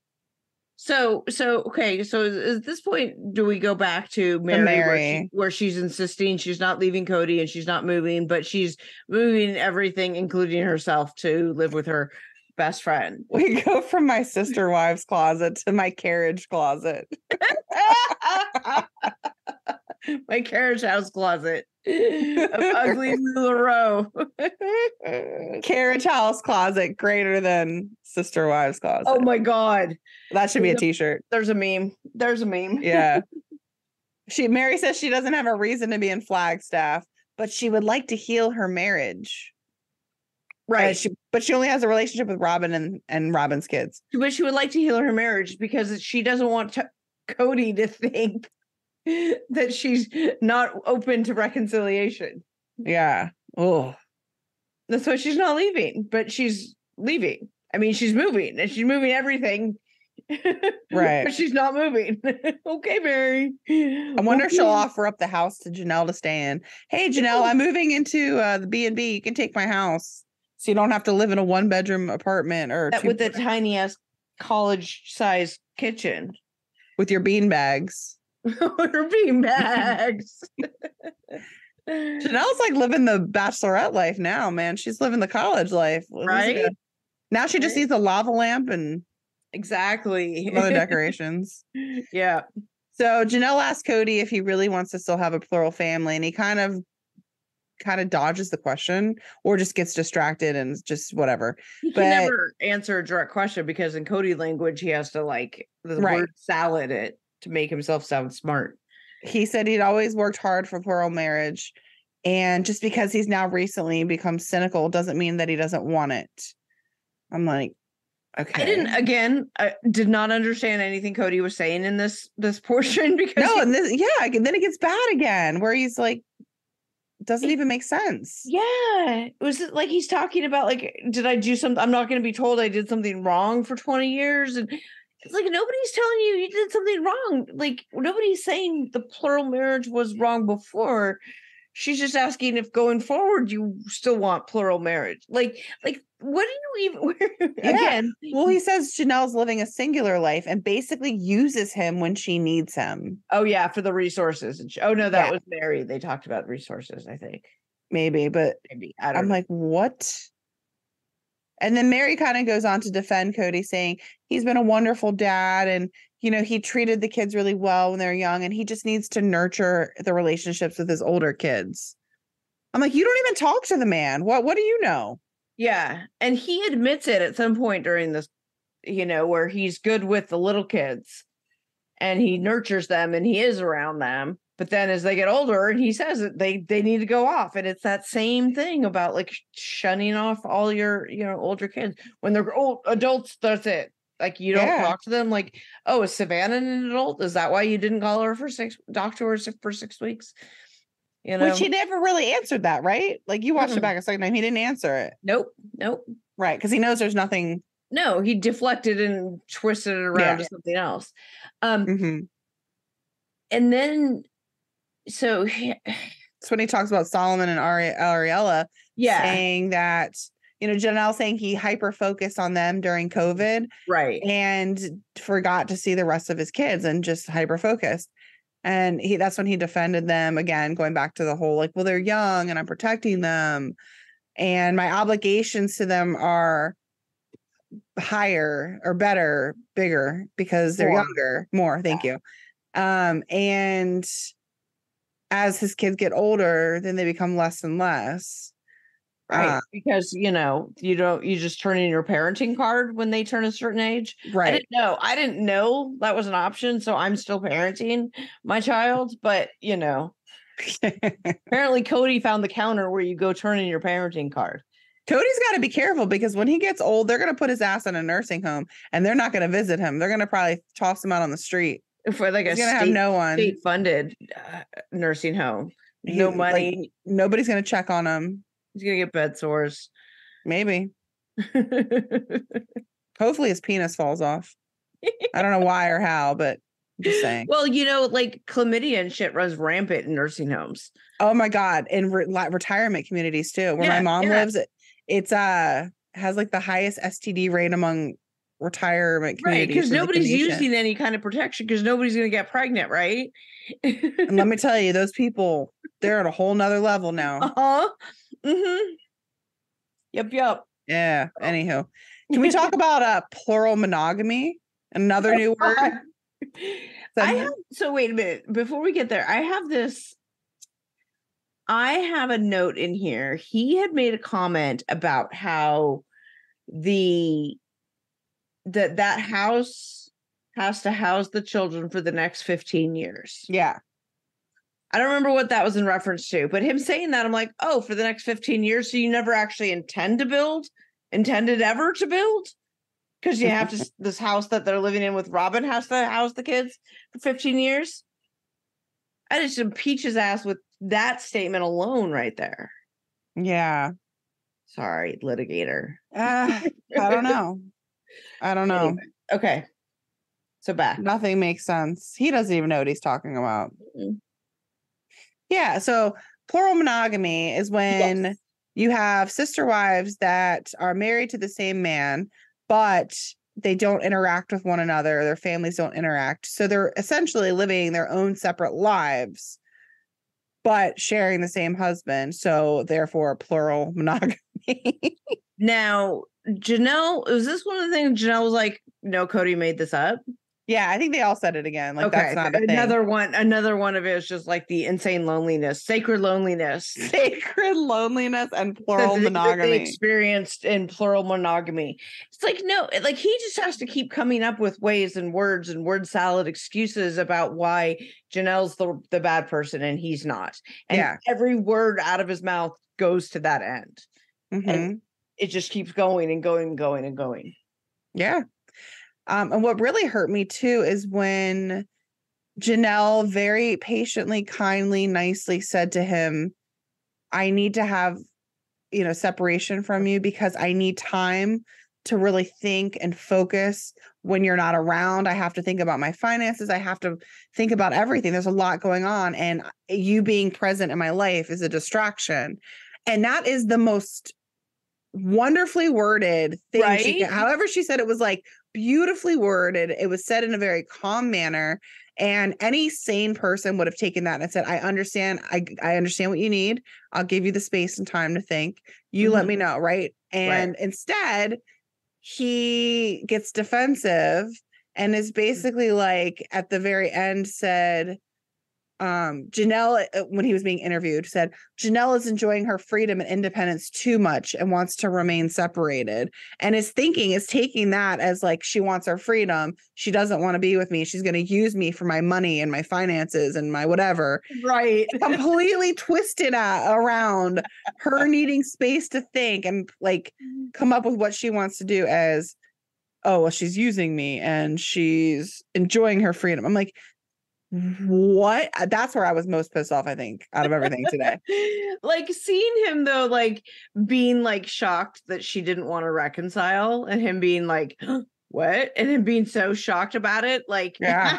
okay, so at this point, do we go back to Meri. Where she's insisting she's not leaving Kody and she's not moving, but she's moving everything, including herself, to live with her best friend? We go from my sister wives closet to my carriage closet. My carriage house closet of ugly LuLaRoe. Carriage house closet greater than sister wives closet. Oh my God. That should be a t-shirt. There's a meme. Yeah. Meri says she doesn't have a reason to be in Flagstaff, but she would like to heal her marriage. Right. But she only has a relationship with Robyn and Robyn's kids. But she would like to heal her marriage because she doesn't want Kody to think that she's not open to reconciliation. Yeah. Oh. That's why she's not leaving, but she's leaving. I mean, she's moving and she's moving everything. Right. But she's not moving. Okay, Meri. I wonder if she'll offer up the house to Janelle to stay in. Hey, Janelle, I'm moving into the B&B. You can take my house. So you don't have to live in a 1-bedroom apartment or with the tiny ass college size kitchen. With your bean bags. Her bean bags. Janelle's like living the bachelorette life now, man. She's living the college life. Right? Now she just needs a lava lamp and exactly other decorations. Yeah. So Janelle asked Kody if he really wants to still have a plural family, and he kind of dodges the question or just gets distracted and just whatever. He can never answer a direct question because in Kody language he has to word salad it to make himself sound smart. He said he'd always worked hard for plural marriage, and just because he's now recently become cynical doesn't mean that he doesn't want it. I'm like, Okay. I did not understand anything Kody was saying in this portion because No, and then it gets bad again where he's like, doesn't even make sense. Yeah. It was like he's talking about like, did I do something? I'm not going to be told I did something wrong for 20 years. And it's like, nobody's telling you did something wrong. Like, nobody's saying the plural marriage was wrong before. She's just asking if going forward you still want plural marriage. Like what do you even again? Well, he says Janelle's living a singular life and basically uses him when she needs him. Oh yeah, for the resources. Oh no, that was Meri. They talked about resources, I think. Maybe, but I don't know. like, what? And then Meri kind of goes on to defend Kody, saying he's been a wonderful dad and he treated the kids really well when they were young and he just needs to nurture the relationships with his older kids. I'm like, you don't even talk to the man. What do you know? Yeah. And he admits it at some point during this, where he's good with the little kids and he nurtures them and he is around them. But then as they get older, and he says that they need to go off. And it's that same thing about like shunning off all your, older kids. When they're old adults, that's it. Like you don't talk to them. Like, oh, is Savannah an adult? Is that why you didn't call her for 6 weeks? Which he never really answered that, right? Like you watched it back a second time. He didn't answer it. Nope. Right. Because he knows there's nothing. No, he deflected and twisted it around to something else. And then, so it's when he talks about Solomon and Ariella saying that, Janelle saying he hyper-focused on them during COVID. Right. And forgot to see the rest of his kids and just hyper-focused. And that's when he defended them again, going back to the whole, like, well, they're young and I'm protecting them. And my obligations to them are higher or better, bigger because they're younger, more. Thank you. And as his kids get older, then they become less and less. Right. Because, you just turn in your parenting card when they turn a certain age. Right. I didn't know that was an option. So I'm still parenting my child. But, apparently Kody found the counter where you go turn in your parenting card. Cody's got to be careful because when he gets old, they're going to put his ass in a nursing home and they're not going to visit him. They're going to probably toss him out on the street. For like he's going to have no one. State-funded nursing home. No money. Like, nobody's going to check on him. He's going to get bed sores. Maybe. Hopefully his penis falls off. I don't know why or how, but I'm just saying. Well, like chlamydia and shit runs rampant in nursing homes. Oh my God. In retirement communities too, where my mom lives, it's has like the highest STD rate among retirement communities. Right, because nobody's using any kind of protection because nobody's going to get pregnant, right? And let me tell you, those people, they're at a whole nother level now. Uh-huh. Mm-hmm. Yep. Yeah. Anywho, can we talk about plural monogamy? Another new word. So wait a minute. Before we get there, I have a note in here. He had made a comment about how that house has to house the children for the next 15 years. Yeah. I don't remember what that was in reference to, but him saying that, I'm like, oh, for the next 15 years. So you never actually intended ever to build? Because you have to, this house that they're living in with Robyn has to house the kids for 15 years. I just impeach his ass with that statement alone right there. Yeah. Sorry, litigator. I don't know. Anyway, okay. So back. Nothing makes sense. He doesn't even know what he's talking about. Mm-hmm. Yeah. So plural monogamy is when you have sister wives that are married to the same man, but they don't interact with one another. Their families don't interact. So they're essentially living their own separate lives, but sharing the same husband. So therefore, plural monogamy. Now, Janelle, was this one of the things Janelle was like, no, Kody made this up? Yeah, I think they all said it again. Like, that's not a thing. Another one of it is just like the insane loneliness, sacred loneliness and plural monogamy. They experienced in plural monogamy. It's like, no, like he just has to keep coming up with ways and words and word salad excuses about why Janelle's the bad person and he's not. And every word out of his mouth goes to that end. Mm-hmm. And it just keeps going and going and going and going. Yeah. And what really hurt me too is when Janelle very patiently, kindly, nicely said to him, I need to have, separation from you because I need time to really think and focus when you're not around. I have to think about my finances. I have to think about everything. There's a lot going on. And you being present in my life is a distraction. And that is the most wonderfully worded thing she Right? however she said it was like beautifully worded. It was said in a very calm manner. And any sane person would have taken that and said, I understand. I understand what you need. I'll give you the space and time to think. You let me know. Right. And instead, he gets defensive and is basically like at the very end said, Janelle, when he was being interviewed, said Janelle is enjoying her freedom and independence too much and wants to remain separated. And his thinking is taking that as like she wants her freedom. She doesn't want to be with me. She's going to use me for my money and my finances and my whatever. Right. Completely twisted around her needing space to think and like come up with what she wants to do as, oh, well, she's using me and she's enjoying her freedom. I'm like, what? That's where I was most pissed off, I think, out of everything today. Like seeing him though, like being like shocked that she didn't want to reconcile and him being like, what? And him being so shocked about it. Like, Yeah.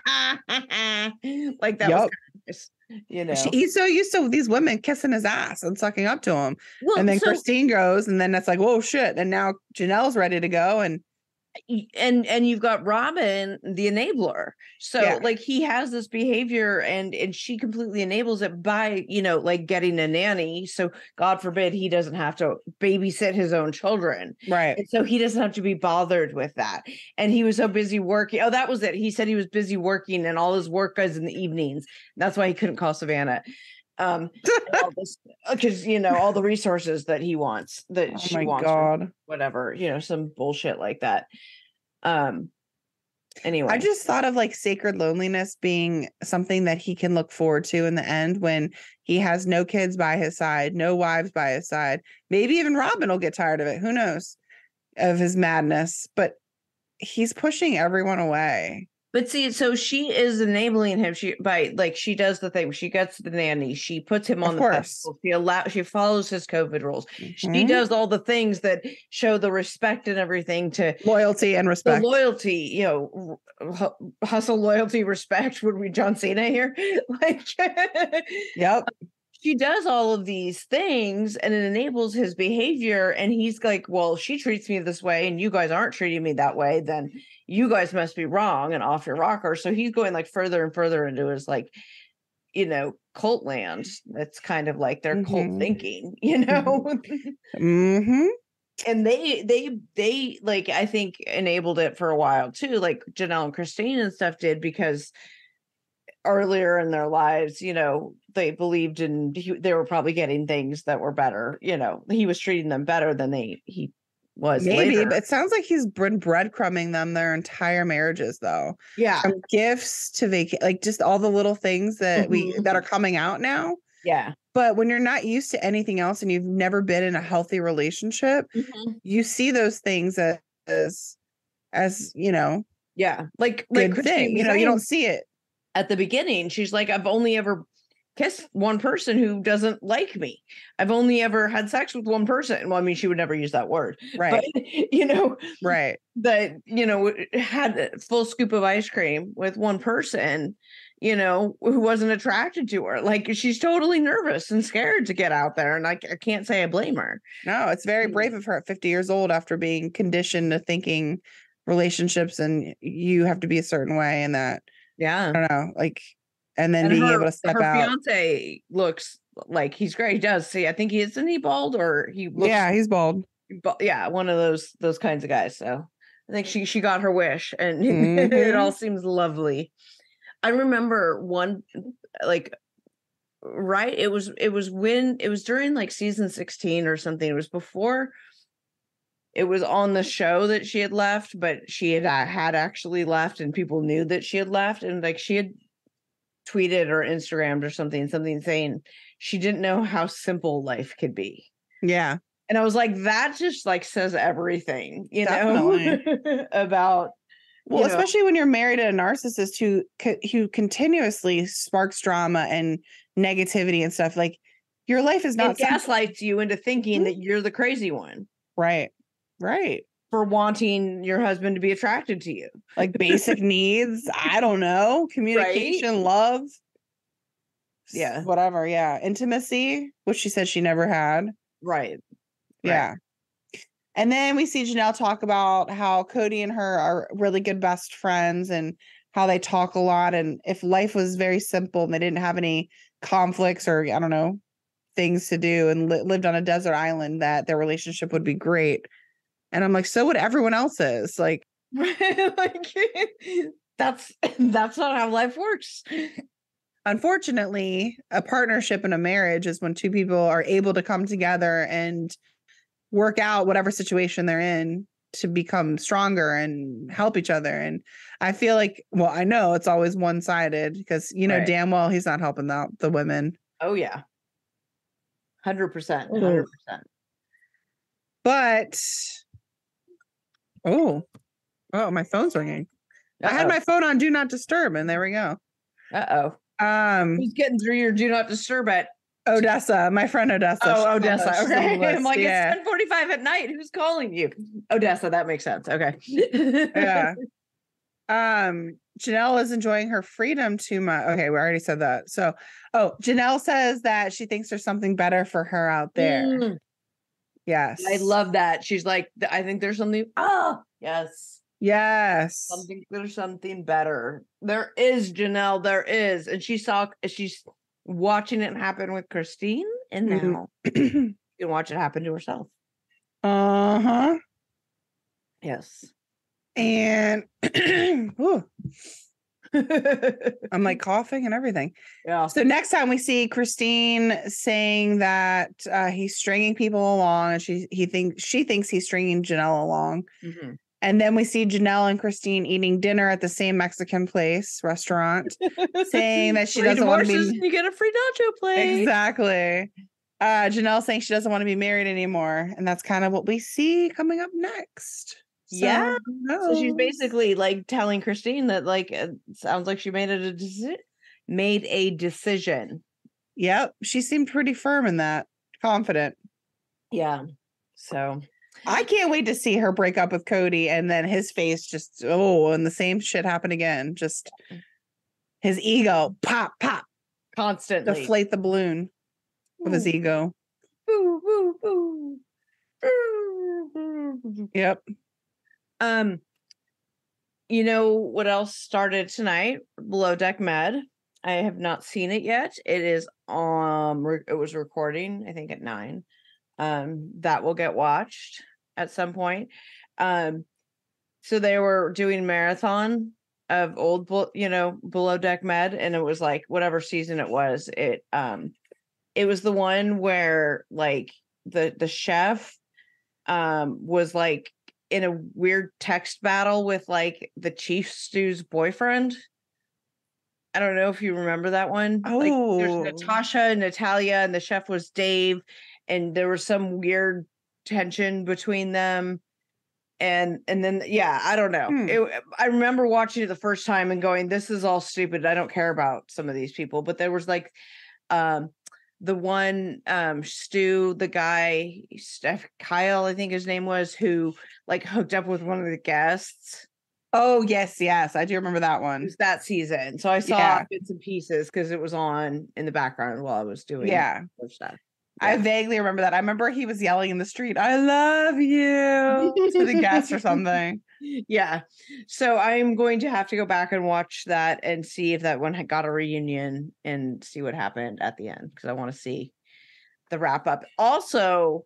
like that was kind of nice, He's so used to these women kissing his ass and sucking up to him. Well, and then so, Christine goes and then it's like, whoa, shit. And now Janelle's ready to go. And you've got Robyn, the enabler. So like he has this behavior and she completely enables it by, like getting a nanny. So God forbid he doesn't have to babysit his own children. Right. And so he doesn't have to be bothered with that. And he was so busy working. Oh, that was it. He said he was busy working and all his work goes in the evenings. That's why he couldn't call Savannah. Because all the resources that he wants that she wants, God. whatever, some bullshit like that. Anyway, I just thought of like sacred loneliness being something that he can look forward to in the end when he has no kids by his side, no wives by his side. Maybe even Robyn will get tired of it. Who knows, of his madness, but he's pushing everyone away. But see, so she is enabling him. She does the thing. She gets the nanny. She puts him on the pedestal. She follows his COVID rules. She does all the things that show the respect and everything to loyalty and respect. The loyalty, hustle, loyalty, respect. Would we John Cena here? Like, yep. She does all of these things and it enables his behavior. And he's like, well, she treats me this way and you guys aren't treating me that way. Then you guys must be wrong and off your rocker. So he's going like further and further into his like, cult land. That's kind of like their cult thinking, Mm-hmm. And they like, I think enabled it for a while too. Like Janelle and Christine and stuff did because earlier in their lives, they believed they were probably getting things that were better. He was treating them better than he was. Maybe, later. but it sounds like he's been breadcrumbing them their entire marriages, though. Yeah, from gifts to like just all the little things that that are coming out now. Yeah, but when you're not used to anything else and you've never been in a healthy relationship, you see those things as yeah, like good thing. You don't see it. At the beginning, she's like, I've only ever kissed one person who doesn't like me. I've only ever had sex with one person. Well, I mean, she would never use that word. Right. But, right. That, had a full scoop of ice cream with one person, who wasn't attracted to her. Like, she's totally nervous and scared to get out there. And I can't say I blame her. No, it's very brave of her at 50 years old after being conditioned to thinking relationships and you have to be a certain way and that. Yeah. I don't know. Like, and then being able to step out. Her fiance looks like he's great. He does. See, I think isn't he bald or he looks. Yeah, he's bald. Yeah, one of those kinds of guys. So I think she got her wish and it all seems lovely. I remember one, like, right. It was during like season 16 or something. It was before it was on the show that she had left, but she had actually left and people knew that she had left. And like she had tweeted or Instagrammed or something saying she didn't know how simple life could be. Yeah. And I was like, that just like says everything, you Definitely. know, about, well, you know, especially when you're married to a narcissist who continuously sparks drama and negativity and stuff. Like your life is not it gaslights you into thinking Mhm. that you're the crazy one right. for wanting your husband to be attracted to you. Like basic needs. I don't know. Communication, love. Yeah. Whatever. Yeah. Intimacy, which she said she never had. Right. Yeah. And then we see Janelle talk about how Kody and her are really good best friends and how they talk a lot. And if life was very simple and they didn't have any conflicts or, I don't know, things to do and lived on a desert island, that their relationship would be great. And I'm like, so would everyone else's. Like, like that's not how life works. unfortunately, a partnership in a marriage is when two people are able to come together and work out whatever situation they're in to become stronger and help each other. And I feel like, well, I know it's always one-sided because, you know, damn well he's not helping out the women. Oh yeah. 100%. But oh, my phone's ringing. I had my phone on do not disturb and there we go. Who's getting through your do not disturb at Odessa, my friend Odessa. Oh, Odessa. Okay. I'm like, yeah. it's 10:45 at night. Who's calling you? Odessa. That makes sense. Okay. Yeah. Janelle is enjoying her freedom too much. Okay, we already said that. So, Janelle says that she thinks there's something better for her out there. Yes. I love that. She's like, I think there's something. Oh, yes. Yes. There's something better. There is, Janelle. There is. And she's watching it happen with Christine, and now you can watch it happen to herself. Uh-huh. Yes. And I'm like coughing and everything. Yeah. So next time we see Christine saying that he's stringing people along, and she thinks he's stringing Janelle along. Mm-hmm. And then we see Janelle and Christine eating dinner at the same Mexican restaurant, saying that she doesn't want to be. You get a free nacho plate. Exactly. Janelle saying she doesn't want to be married anymore, and that's kind of what we see coming up next. So, yeah. So she's basically like telling Christine that like it sounds like she made a decision. Yep, she seemed pretty firm in that, confident. Yeah. So I can't wait to see her break up with Kody and then his face just, and the same shit happen again. Just his ego, pop, constantly. Deflate the balloon with his ego. Boo, boo, boo. Yep. You know what else started tonight? Below Deck Med. I have not seen it yet. It is it was recording, I think, at 9. That will get watched at some point. So they were doing marathon of old, Below Deck Med, and it was like whatever season it was. It was the one where like the chef was like in a weird text battle with like the chief stew's boyfriend. I don't know if you remember that one. Like, there's Natasha, Natalia, and the chef was Dave, and there was some weird tension between them. And then I don't know. I remember watching it the first time and going, "This is all stupid. I don't care about some of these people." But there was like, the one Stu, the guy Kyle, I think his name was, who like hooked up with one of the guests. Oh yes, I do remember that one. It was that season, so I saw bits and pieces because it was on in the background while I was doing stuff. I vaguely remember that. I remember he was yelling in the street, "I love you," to the guests or something. Yeah. So I'm going to have to go back and watch that and see if that one had got a reunion and see what happened at the end, because I want to see the wrap up. Also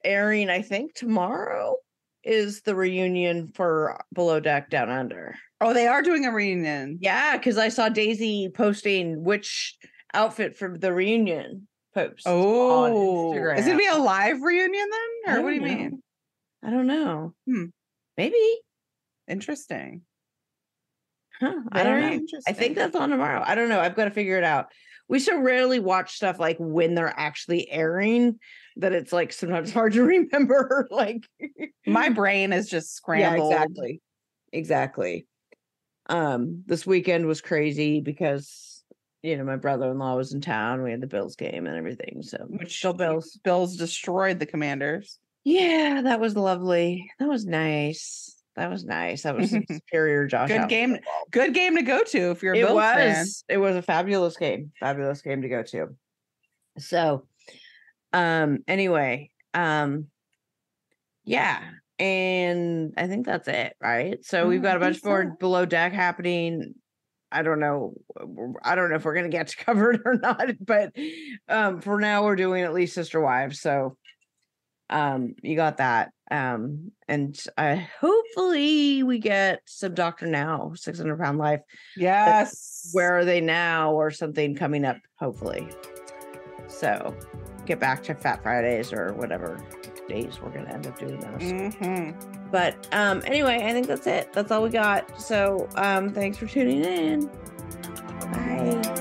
airing, I think tomorrow, is the reunion for Below Deck Down Under. Oh, they are doing a reunion. Yeah, because I saw Daisy posting which outfit for the reunion post. Oh, on Instagram. Is it gonna be a live reunion then, or what do you mean? I don't know. Maybe. Interesting. Huh, I don't know. I think that's on tomorrow. I don't know. I've got to figure it out. We so rarely watch stuff like when they're actually airing that it's like sometimes hard to remember. Like My brain is just scrambled. Yeah, exactly. This weekend was crazy because my brother-in-law was in town. We had the Bills game and everything. So Which go Bills. Bills destroyed the Commanders. Yeah, that was lovely. That was nice. That was some superior Josh Good Allen game. football. Good game to go to if you're a It Bills fan. was. It was a fabulous game. Fabulous game to go to. So, anyway, yeah. And I think that's it, right? So we've got a bunch more below deck happening. I don't know if we're going to get to cover it or not, but for now we're doing at least Sister Wives. So you got that. And hopefully we get some Dr. Now, 600 Pound Life. Yes. Where are they now or something coming up, hopefully. So get back to Fat Fridays or whatever days we're going to end up doing those. But anyway, I think that's it. That's all we got. So thanks for tuning in. Bye.